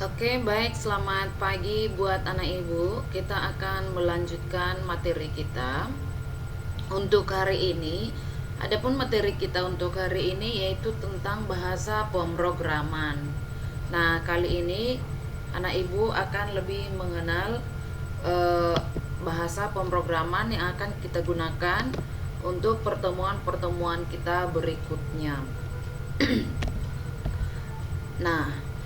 Oke, baik. Selamat pagi buat anak ibu. Kita akan melanjutkan materi kita untuk hari ini. Adapun materi kita untuk hari ini yaitu tentang bahasa pemrograman. Nah, kali ini anak ibu akan lebih mengenal bahasa pemrograman yang akan kita gunakan untuk pertemuan-pertemuan kita berikutnya. Nah,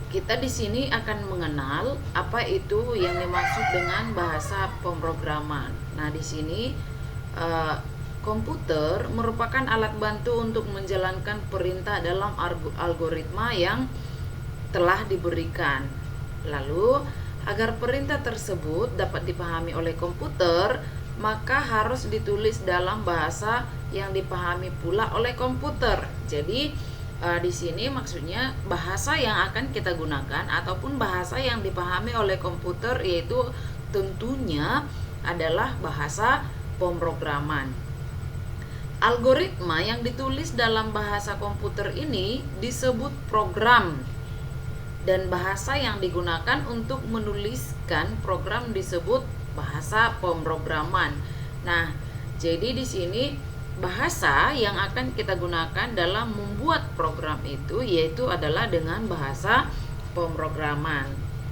kita di sini akan mengenal apa itu yang dimaksud dengan bahasa pemrograman. Nah, di sini komputer merupakan alat bantu untuk menjalankan perintah dalam algoritma yang telah diberikan. Lalu, agar perintah tersebut dapat dipahami oleh komputer, maka harus ditulis dalam bahasa yang dipahami pula oleh komputer. Jadi, di sini maksudnya bahasa yang akan kita gunakan ataupun bahasa yang dipahami oleh komputer, yaitu tentunya adalah bahasa pemrograman. Algoritma yang ditulis dalam bahasa komputer ini disebut program, dan bahasa yang digunakan untuk menuliskan program disebut bahasa pemrograman. Nah, jadi di sini bahasa yang akan kita gunakan dalam membuat program itu yaitu adalah dengan bahasa pemrograman.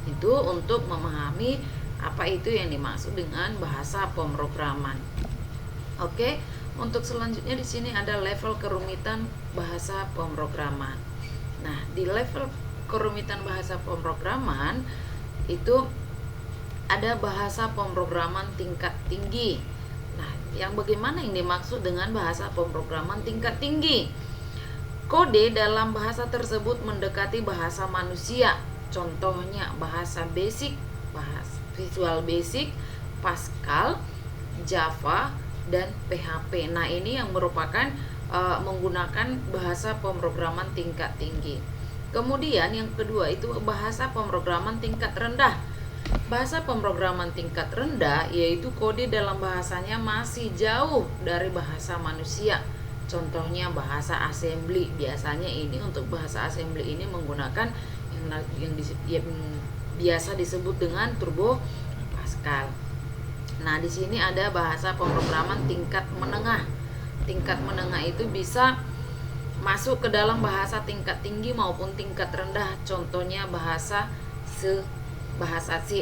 Itu untuk memahami apa itu yang dimaksud dengan bahasa pemrograman. Oke, untuk selanjutnya di sini ada level kerumitan bahasa pemrograman. Nah, di level kerumitan bahasa pemrograman itu ada bahasa pemrograman tingkat tinggi. Nah, yang bagaimana yang dimaksud dengan bahasa pemrograman tingkat tinggi? Kode dalam bahasa tersebut mendekati bahasa manusia. Contohnya bahasa basic, bahasa Visual Basic, Pascal, Java, dan PHP. Nah, ini yang merupakan menggunakan bahasa pemrograman tingkat tinggi. Kemudian yang kedua itu bahasa pemrograman tingkat rendah. Bahasa pemrograman tingkat rendah yaitu kode dalam bahasanya masih jauh dari bahasa manusia. Contohnya bahasa assembly. Biasanya ini untuk bahasa assembly ini menggunakan yang biasa disebut dengan Turbo Pascal. Nah, di sini ada bahasa pemrograman tingkat menengah. Tingkat menengah itu bisa masuk ke dalam bahasa tingkat tinggi maupun tingkat rendah. Contohnya bahasa C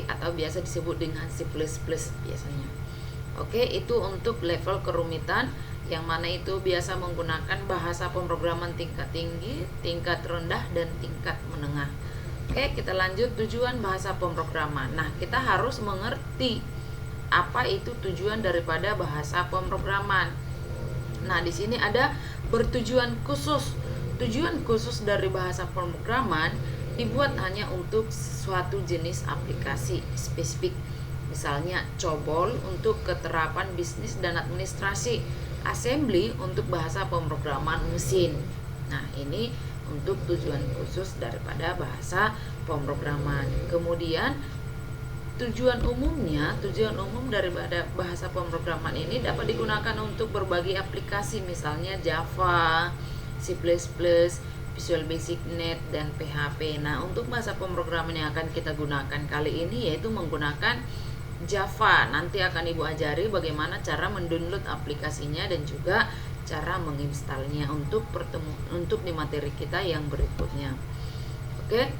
atau biasa disebut dengan C++ biasanya. Oke, itu untuk level kerumitan yang mana itu biasa menggunakan bahasa pemrograman tingkat tinggi, tingkat rendah, dan tingkat menengah. Oke, kita lanjut tujuan bahasa pemrograman. Nah, kita harus mengerti apa itu tujuan daripada bahasa pemrograman. Nah, di sini ada bertujuan khusus. Tujuan khusus dari bahasa pemrograman dibuat hanya untuk suatu jenis aplikasi spesifik. Misalnya COBOL untuk keterapan bisnis dan administrasi, assembly untuk bahasa pemrograman mesin. Nah, ini untuk tujuan khusus daripada bahasa pemrograman. Kemudian tujuan umum daripada bahasa pemrograman ini dapat digunakan untuk berbagai aplikasi, misalnya Java, C++, Visual Basic Net, dan PHP. Nah, untuk bahasa pemrograman yang akan kita gunakan kali ini yaitu menggunakan Java. Nanti akan Ibu ajari bagaimana cara mendownload aplikasinya dan juga cara menginstalnya untuk di materi kita yang berikutnya. Oke.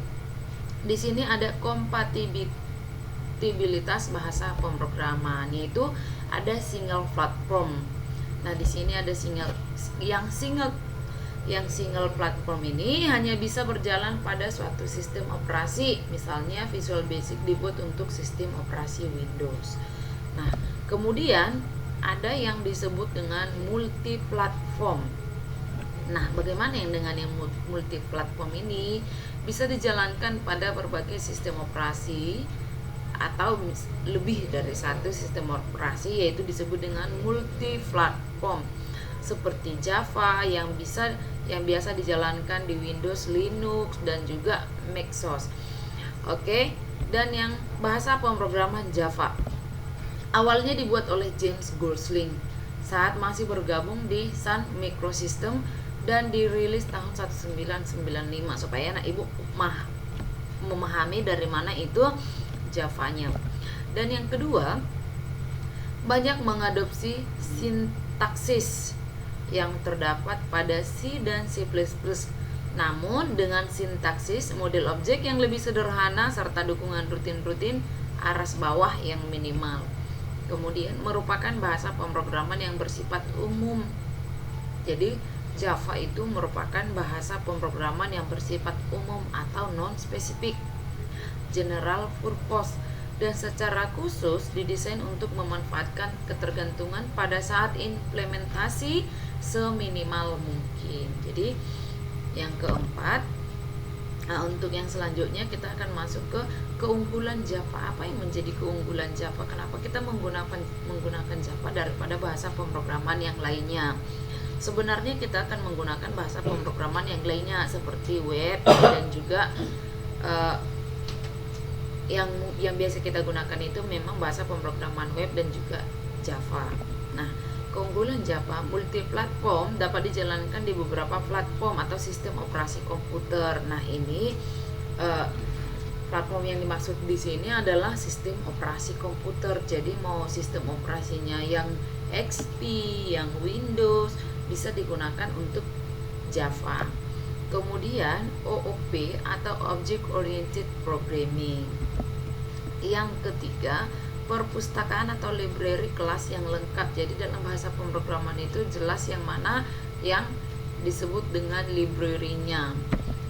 Di sini ada kompatibilitas bahasa pemrograman, yaitu ada single platform. Nah, di sini ada single platform ini hanya bisa berjalan pada suatu sistem operasi. Misalnya Visual Basic dibuat untuk sistem operasi Windows. Nah, kemudian ada yang disebut dengan multi platform. Nah, bagaimana yang dengan yang multi platform ini? Bisa dijalankan pada berbagai sistem operasi atau lebih dari satu sistem operasi, yaitu disebut dengan multi platform. Seperti Java yang biasa dijalankan di Windows, Linux, dan juga MacOS. Oke, dan yang bahasa pemrograman Java awalnya dibuat oleh James Gosling saat masih bergabung di Sun Microsystems dan dirilis tahun 1995, supaya anak ibu memahami dari mana itu Java-nya. Dan yang kedua, banyak mengadopsi sintaksis yang terdapat pada C dan C++. Namun dengan sintaksis model objek yang lebih sederhana serta dukungan rutin-rutin aras bawah yang minimal. Kemudian merupakan bahasa pemrograman yang bersifat umum. Jadi Java itu merupakan bahasa pemrograman yang bersifat umum atau non-spesifik, general purpose, dan secara khusus didesain untuk memanfaatkan ketergantungan pada saat implementasi seminimal mungkin. Jadi yang keempat, untuk yang selanjutnya kita akan masuk ke keunggulan Java. Apa yang menjadi keunggulan Java? Kenapa kita menggunakan Java daripada bahasa pemrograman yang lainnya? Sebenarnya kita akan menggunakan bahasa pemrograman yang lainnya seperti web dan juga yang biasa kita gunakan itu memang bahasa pemrograman web dan juga Java. Nah, keunggulan Java multiplatform dapat dijalankan di beberapa platform atau sistem operasi komputer. Nah, ini platform yang dimaksud di sini adalah sistem operasi komputer. Jadi mau sistem operasinya yang XP, yang Windows bisa digunakan untuk Java. Kemudian OOP atau Object Oriented Programming. Yang ketiga, perpustakaan atau library kelas yang lengkap. Jadi dalam bahasa pemrograman itu jelas yang mana yang disebut dengan library-nya.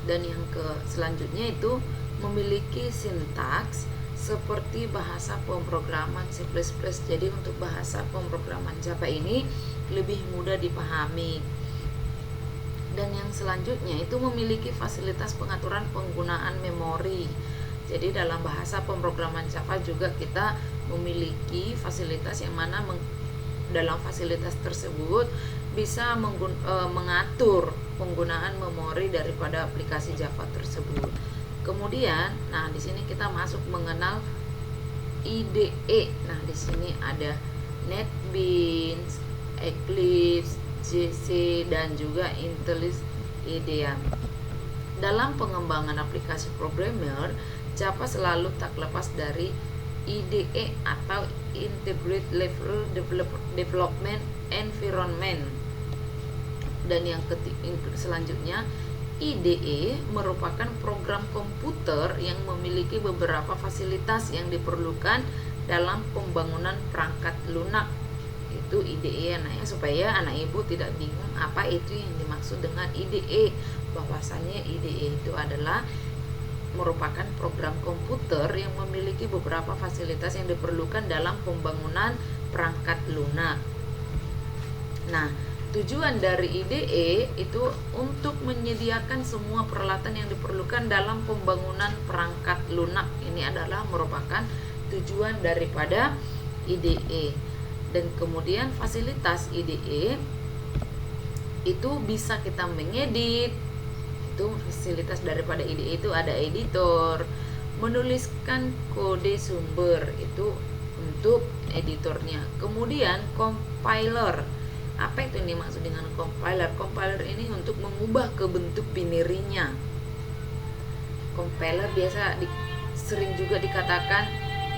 Dan yang selanjutnya itu memiliki sintaks seperti bahasa pemrograman C++. Jadi untuk bahasa pemrograman Java ini lebih mudah dipahami. Dan yang selanjutnya itu memiliki fasilitas pengaturan penggunaan memori. Jadi dalam bahasa pemrograman Java juga kita memiliki fasilitas yang mana dalam fasilitas tersebut bisa mengatur penggunaan memori daripada aplikasi Java tersebut. Kemudian, nah di sini kita masuk mengenal IDE. Nah, di sini ada NetBeans, Eclipse, JC, dan juga IntelliJ IDEA. Dalam pengembangan aplikasi programmer, Java selalu tak lepas dari IDE atau Integrated Level Development Environment. Dan yang selanjutnya, IDE merupakan program komputer yang memiliki beberapa fasilitas yang diperlukan dalam pembangunan perangkat lunak. Itu IDE ya, supaya anak ibu tidak bingung apa itu yang dimaksud dengan IDE. Bahwasanya IDE itu adalah merupakan program komputer yang memiliki beberapa fasilitas yang diperlukan dalam pembangunan perangkat lunak. Nah, tujuan dari IDE itu untuk menyediakan semua peralatan yang diperlukan dalam pembangunan perangkat lunak. Ini adalah merupakan tujuan daripada IDE. Dan kemudian fasilitas IDE itu bisa kita mengedit. Itu fasilitas daripada IDE itu ada editor, menuliskan kode sumber itu untuk editornya. Kemudian compiler. Apa itu yang dimaksud dengan compiler? Compiler ini untuk mengubah ke bentuk binary-nya. Compiler biasa sering juga dikatakan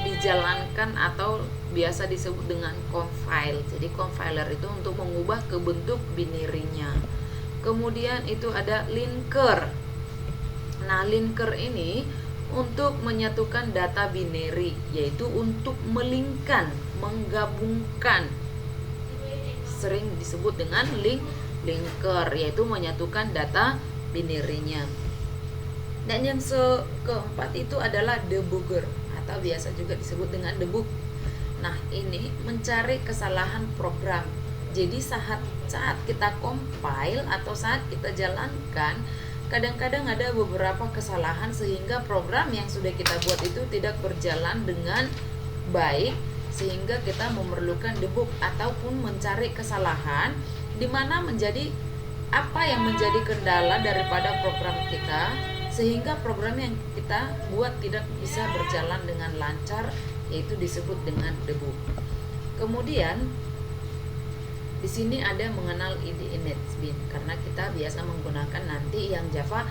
dijalankan atau biasa disebut dengan compile. Jadi compiler itu untuk mengubah ke bentuk binary-nya. Kemudian itu ada linker. Nah, linker ini untuk menyatukan data binary, yaitu untuk melingkan, menggabungkan. Sering disebut dengan linker, yaitu menyatukan data binary-nya. Dan yang keempat itu adalah debugger atau biasa juga disebut dengan debug. Nah, ini mencari kesalahan program. Jadi saat kita compile atau saat kita jalankan, kadang-kadang ada beberapa kesalahan sehingga program yang sudah kita buat itu tidak berjalan dengan baik, sehingga kita memerlukan debug ataupun mencari kesalahan di mana menjadi apa yang menjadi kendala daripada program kita sehingga program yang kita buat tidak bisa berjalan dengan lancar, yaitu disebut dengan debug. Kemudian di sini ada mengenal IDE NetBeans karena kita biasa menggunakan nanti yang Java